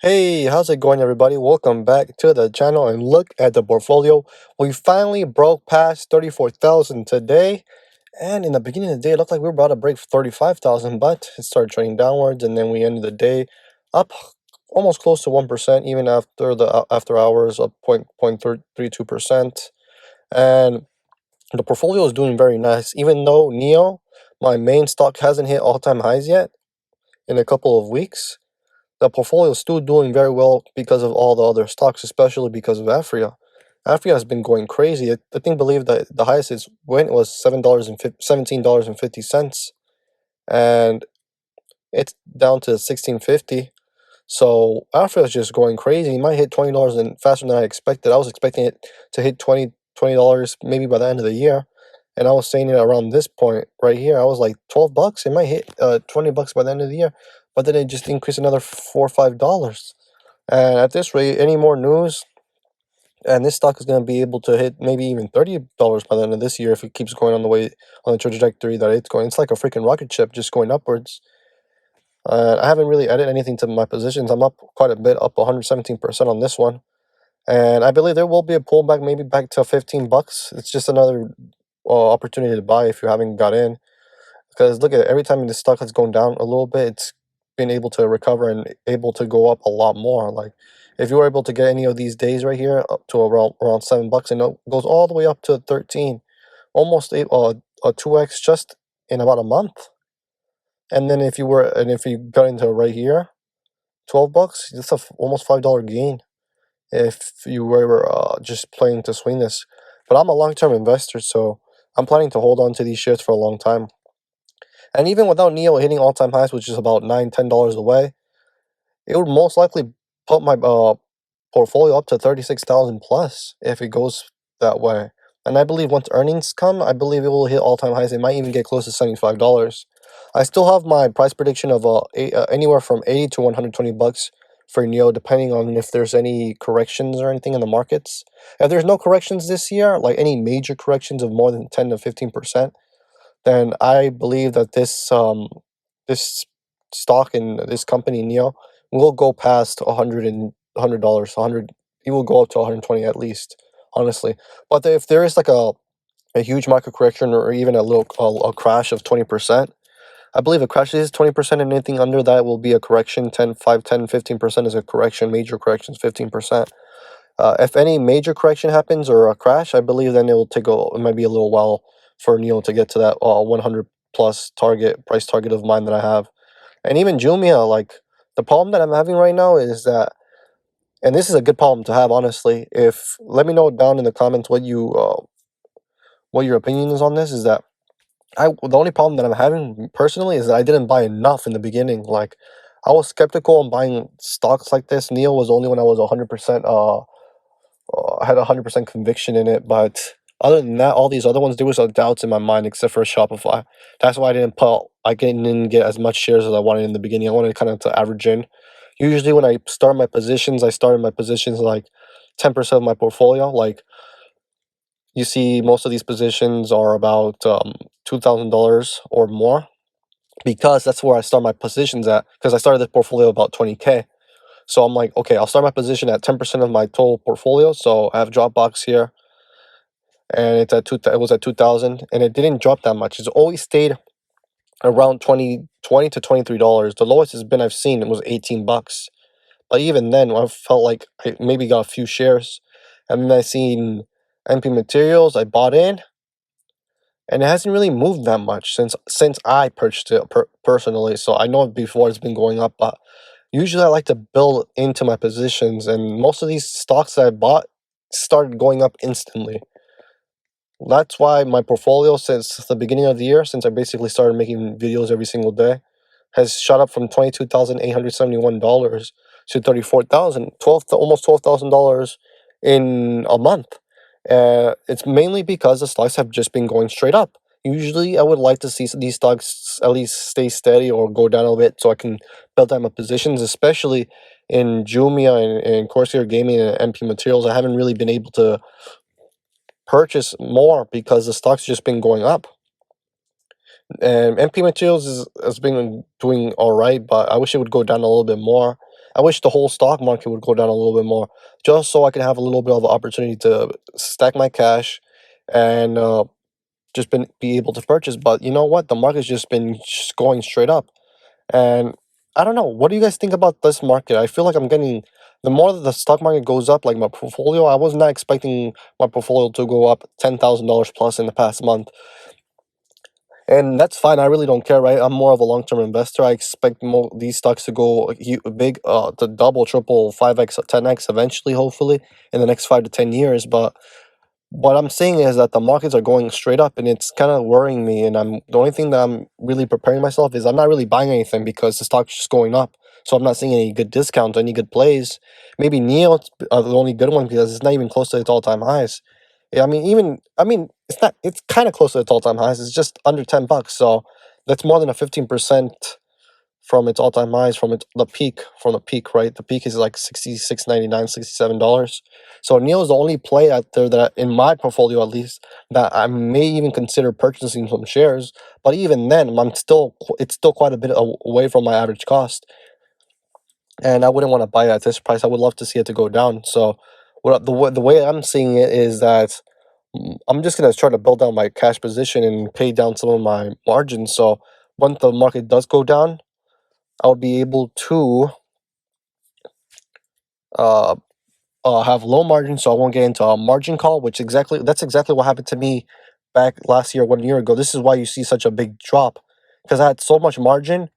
Hey, how's it going, everybody? Welcome back to the channel and look at the portfolio. We finally broke past 34,000 today. And in the beginning of the day, it looked like we were about to break 35,000, but it started trending downwards. And then we ended the day up almost close to 1%, even after the after hours of 0.32%. And the portfolio is doing very nice, even though NEO, my main stock, hasn't hit all-time highs yet in a couple of weeks. The portfolio is still doing very well because of all the other stocks, especially because of Afria. Afria has been going crazy. I think believe that the highest it went was $17.50, and it's down to 16.50. So Afria is just going crazy. It might hit $20 and faster than I expected. I was expecting it to hit $20 maybe by the end of the year, and I was saying it around this point right here. I was like $12. It might hit $20 by the end of the year, but then it just increased another $4 or $5. And at this rate, any more news, and this stock is going to be able to hit maybe even $30 by the end of this year if it keeps going on the trajectory that it's going. It's like a freaking rocket ship just going upwards. I haven't really added anything to my positions. I'm up quite a bit, up 117% on this one. And I believe there will be a pullback, maybe back to $15. It's just another opportunity to buy if you haven't got in. Because look at it, every time the stock has gone down a little bit, it's been able to recover and able to go up a lot more. Like if you were able to get any of these days right here up to around $7, and it goes all the way up to 13, almost a 2x just in about a month. And then if you got into right here, $12, that's almost $5 gain if you were just planning to swing this. But I'm a long-term investor, so I'm planning to hold on to these shares for a long time. And even without NEO hitting all-time highs, which is about $9-10 away, it would most likely put my portfolio up to 36,000 plus if it goes that way. And I believe once earnings come, I believe it will hit all-time highs. It might even get close to $75. I still have my price prediction of anywhere from 80 to $120 for NEO, depending on if there's any corrections or anything in the markets. If there's no corrections this year, like any major corrections of more than 10 to 15%, then I believe that this stock in this company NEO will go past $100. 100, it will go up to 120 at least, honestly. But if there is like a huge market correction or even a crash of 20%, I believe a crash is 20%, and anything under that will be a correction. 15% is a correction. Major corrections 15%. If any major correction happens or a crash, I believe then it might be a little while for NEO to get to that 100 plus price target of mine that I have. And even Jumia, like the problem that I'm having right now is that, and this is a good problem to have, honestly. If let me know down in the comments what your opinion is on this. Is that the only problem that I'm having personally is that I didn't buy enough in the beginning. Like I was skeptical on buying stocks like this. NEO was only when I was 100% I had 100% conviction in it, but other than that, all these other ones, there was doubts in my mind, except for Shopify. That's why I didn't get as much shares as I wanted in the beginning. I wanted kind of to average in. Usually, when I start my positions, I started my positions like 10% of my portfolio. Like you see, most of these positions are about $2,000 or more, because that's where I start my positions at. Because I started this portfolio about 20K. So I'm like, okay, I'll start my position at 10% of my total portfolio. So I have Dropbox here, and it was at 2,000, and it didn't drop that much. It's always stayed around 20 to $23. The lowest I've seen it was $18. But even then, I felt like I maybe got a few shares, and then I seen MP Materials. I bought in, and it hasn't really moved that much since I purchased it personally. So I know before it's been going up, but usually I like to build into my positions, and most of these stocks that I bought started going up instantly. That's why my portfolio since the beginning of the year, since I basically started making videos every single day, has shot up from $22,871 to 34,000, almost $12,000 in a month. It's mainly because the stocks have just been going straight up. Usually, I would like to see these stocks at least stay steady or go down a little bit so I can build out my positions, especially in Jumia and Corsair Gaming and MP Materials. I haven't really been able to purchase more because the stock's just been going up. And MP Materials has been doing all right, but I wish it would go down a little bit more. I wish the whole stock market would go down a little bit more, just so I can have a little bit of an opportunity to stack my cash and just be able to purchase. But you know what? The market's just been just going straight up. And I don't know. What do you guys think about this market? I feel like I'm getting the more that the stock market goes up, like my portfolio, I was not expecting my portfolio to go up $10,000 plus in the past month. And that's fine. I really don't care, right? I'm more of a long term investor. I expect these stocks to go big, to double, triple, 5x, 10x eventually, hopefully, in the next 5 to 10 years. But what I'm seeing is that the markets are going straight up, and it's kind of worrying me. And the only thing that I'm really preparing myself is I'm not really buying anything because the stock's just going up. So I'm not seeing any good discounts, any good plays. Maybe Neo, the only good one because it's not even close to its all-time highs. Yeah, it's not. It's kind of close to its all-time highs. It's just under $10. So that's more than a 15% from its all-time highs from the peak, right? The peak is like 66.99, $67. So Neil is the only play out there that in my portfolio at least that I may even consider purchasing some shares. But even then, it's still quite a bit away from my average cost, and I wouldn't want to buy it at this price. I would love to see it to go down. So the way I'm seeing it is that I'm just gonna try to build down my cash position and pay down some of my margins. So once the market does go down, I'll be able to uh, have low margin, so I won't get into a margin call. That's exactly what happened to me back last year, 1 year ago. This is why you see such a big drop, because I had so much margin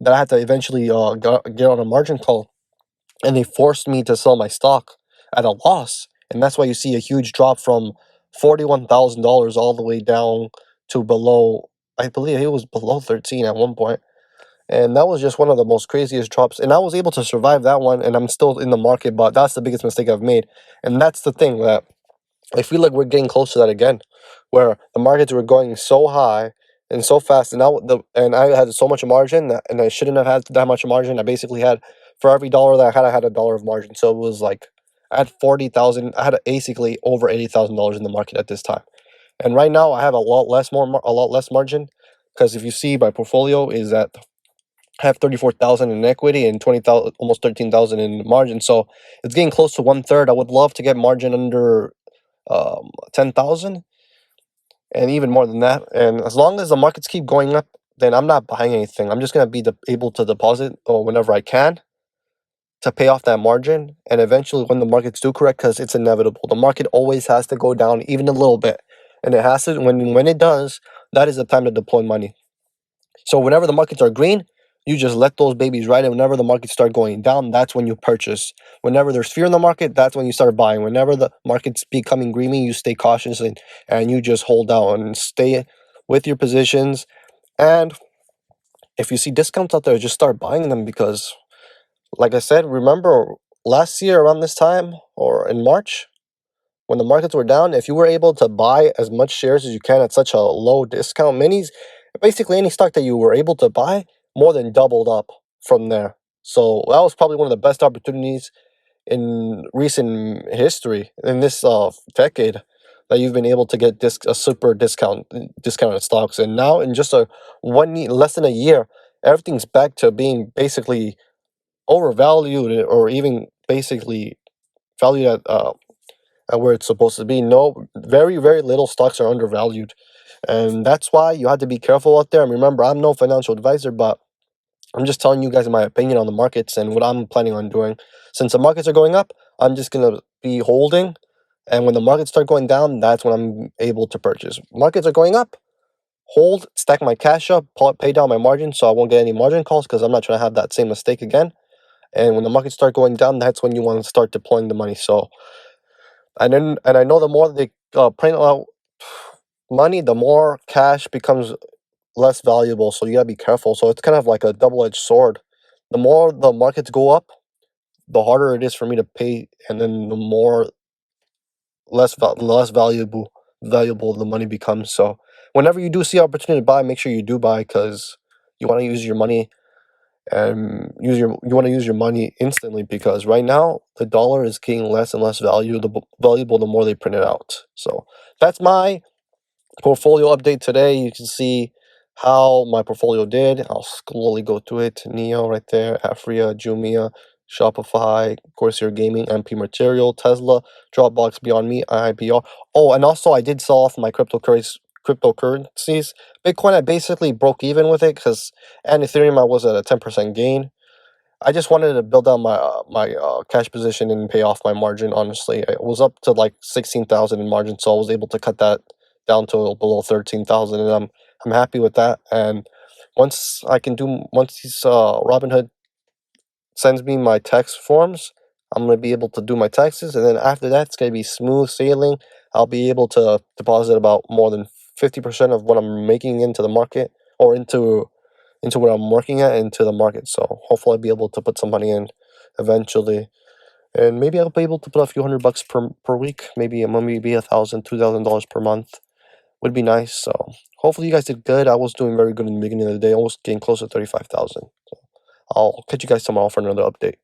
that I had to eventually get on a margin call, and they forced me to sell my stock at a loss, and that's why you see a huge drop from $41,000 all the way down to below. I believe it was below 13 at one point. And that was just one of the most craziest drops. And I was able to survive that one, and I'm still in the market, but that's the biggest mistake I've made. And that's the thing that I feel like we're getting close to that again, where the markets were going so high and so fast, and I had so much margin, and I shouldn't have had that much margin. I basically had for every dollar that I had a dollar of margin. So it was like I had 40,000. I had basically over $80,000 in the market at this time. And right now I have a lot less margin, because if you see my portfolio is at have 34,000 in equity and 20,000, almost 13,000 in margin. So it's getting close to one third. I would love to get margin under 10,000 and even more than that. And as long as the markets keep going up, then I'm not buying anything. I'm just gonna be able to deposit or whenever I can to pay off that margin. And eventually, when the markets do correct, because it's inevitable, the market always has to go down even a little bit, and it has to. When it does, that is the time to deploy money. So whenever the markets are green, you just let those babies ride. And whenever the markets start going down, that's when you purchase. Whenever there's fear in the market, that's when you start buying. Whenever the market's becoming green, you stay cautious and you just hold out and stay with your positions. And if you see discounts out there, just start buying them because, like I said, remember last year around this time or in March, when the markets were down, if you were able to buy as much shares as you can at such a low discount, basically any stock that you were able to buy more than doubled up from there. So that was probably one of the best opportunities in recent history in this decade that you've been able to get a super discounted stocks. And now in just less than a year, everything's back to being basically overvalued or even basically valued at where it's supposed to be. No, very, very little stocks are undervalued. And that's why you have to be careful out there. And remember, I'm no financial advisor, but I'm just telling you guys my opinion on the markets and what I'm planning on doing. Since the markets are going up, I'm just going to be holding. And when the markets start going down, that's when I'm able to purchase. Markets are going up, hold, stack my cash up, pay down my margin so I won't get any margin calls because I'm not trying to have that same mistake again. And when the markets start going down, that's when you want to start deploying the money. So and I know the more they print out money, the more cash becomes less valuable. So you gotta be careful. So it's kind of like a double-edged sword. The more the markets go up, the harder it is for me to pay, and then the more less valuable the money becomes. So whenever you do see opportunity to buy, make sure you do buy because you want to use your money and you want to use your money instantly because right now the dollar is getting less and less valuable the more they print it out. So that's my portfolio update today. You can see how my portfolio did. I'll slowly go through it. Neo right there, Afria, Jumia, Shopify, Corsair Gaming, MP Material, Tesla, Dropbox, Beyond Meat, IIPR. Oh, and also I did sell off my cryptocurrencies. Bitcoin, I basically broke even with it because, and Ethereum, I was at a 10% gain. I just wanted to build out my cash position and pay off my margin. Honestly, it was up to like 16,000 in margin, so I was able to cut that down to below 13,000, and I'm happy with that. And once these Robinhood sends me my tax forms, I'm gonna be able to do my taxes, and then after that, it's gonna be smooth sailing. I'll be able to deposit about more than 50% of what I'm making into the market or into what I'm working at into the market. So hopefully I'll be able to put some money in eventually, and maybe I'll be able to put a few $100 per week. Maybe $1,000, $2,000 per month would be nice. So hopefully you guys did good. I was doing very good in the beginning of the day. I was getting close to 35,000. So I'll catch you guys tomorrow for another update.